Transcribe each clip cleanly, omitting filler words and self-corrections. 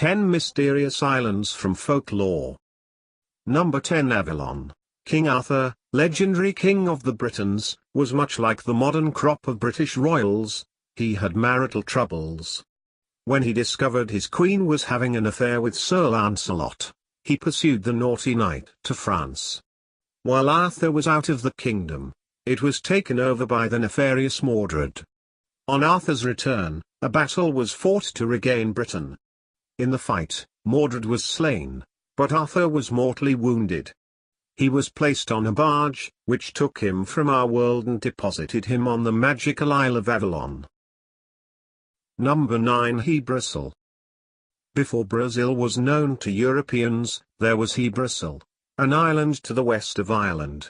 10 Mysterious Islands from Folklore. Number 10 Avalon. King Arthur, legendary king of the Britons, was much like the modern crop of British royals. He had marital troubles. When he discovered his queen was having an affair with Sir Lancelot, he pursued the naughty knight to France. While Arthur was out of the kingdom, it was taken over by the nefarious Mordred. On Arthur's return, a battle was fought to regain Britain. In the fight, Mordred was slain, but Arthur was mortally wounded. He was placed on a barge, which took him from our world and deposited him on the magical Isle of Avalon. Number 9 Hebrry. Before Brazil was known to Europeans, there was Hebrry, an island to the west of Ireland.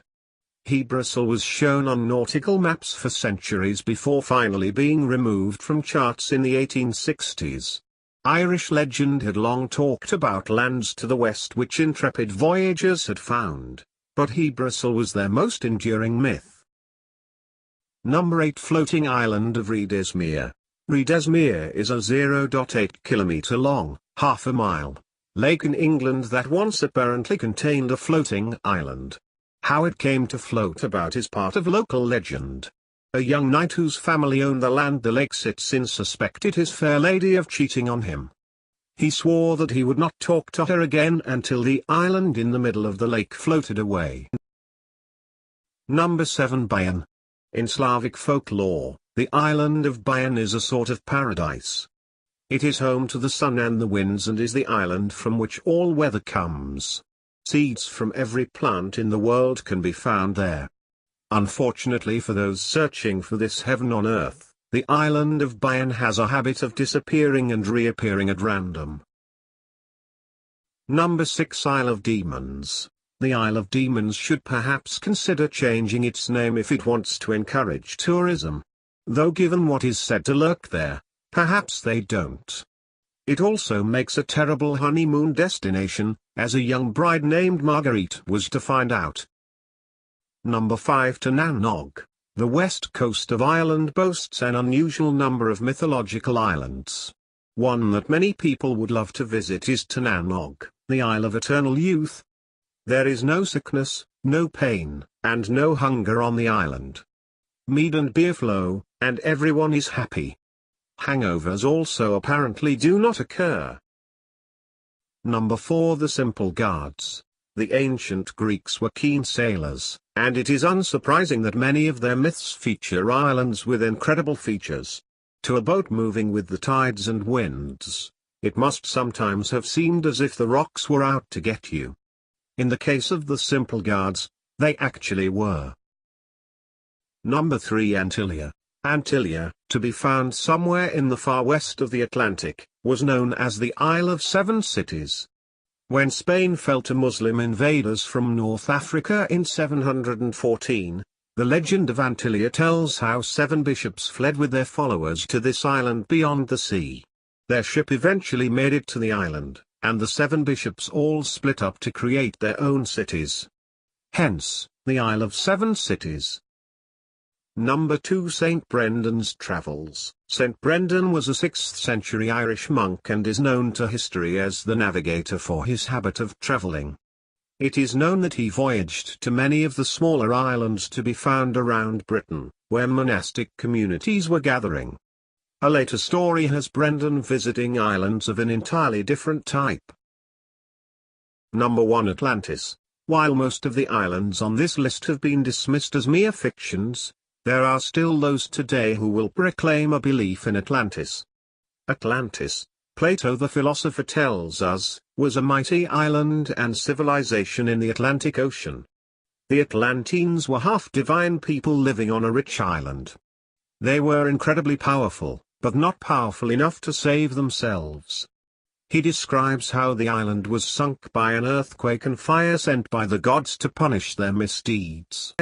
Hebrry was shown on nautical maps for centuries before finally being removed from charts in the 1860s. Irish legend had long talked about lands to the west which intrepid voyagers had found, but Hebrry was their most enduring myth. Number 8 Floating Island of Muir. Muir is a 0.8 km long, half a mile, lake in England that once apparently contained a floating island. How it came to float about is part of local legend. A young knight whose family owned the land the lake sits in suspected his fair lady of cheating on him. He swore that he would not talk to her again until the island in the middle of the lake floated away. Number 7 Bayon. In Slavic folklore, the island of Bayon is a sort of paradise. It is home to the sun and the winds and is the island from which all weather comes. Seeds from every plant in the world can be found there. Unfortunately for those searching for this heaven on earth, the island of Bayon has a habit of disappearing and reappearing at random. Number 6 Isle of Demons. The Isle of Demons should perhaps consider changing its name if it wants to encourage tourism. Though given what is said to lurk there, perhaps they don't. It also makes a terrible honeymoon destination, as a young bride named Marguerite was to find out. Number 5 Tonan Log. The west coast of Ireland boasts an unusual number of mythological islands. One that many people would love to visit is Tonan Log, the Isle of Eternal Youth. There is no sickness, no pain, and no hunger on the island. Mead and beer flow, and everyone is happy. Hangovers also apparently do not occur. Number 4 The Simple Gods. The ancient Greeks were keen sailors, and it is unsurprising that many of their myths feature islands with incredible features. To a boat moving with the tides and winds, it must sometimes have seemed as if the rocks were out to get you. In the case of the Simple Gods, they actually were. Number 3 Antillia. Antillia, to be found somewhere in the far west of the Atlantic, was known as the Isle of Seven Cities. When Spain fell to Muslim invaders from North Africa in 714, the legend of Antillia tells how 7 bishops fled with their followers to this island beyond the sea. Their ship eventually made it to the island, and the 7 bishops all split up to create their own cities. Hence, the Isle of Seven Cities. Number 2 St. Brendan's Travels. St. Brendan was a 6th century Irish monk and is known to history as the navigator for his habit of travelling. It is known that he voyaged to many of the smaller islands to be found around Britain, where monastic communities were gathering. A later story has Brendan visiting islands of an entirely different type. Number 1 Atlantis. While most of the islands on this list have been dismissed as mere fictions, there are still those today who will proclaim a belief in Atlantis. Atlantis, Plato the philosopher tells us, was a mighty island and civilization in the Atlantic Ocean. The Atlanteans were half-divine people living on a rich island. They were incredibly powerful, but not powerful enough to save themselves. He describes how the island was sunk by an earthquake and fire sent by the gods to punish their misdeeds.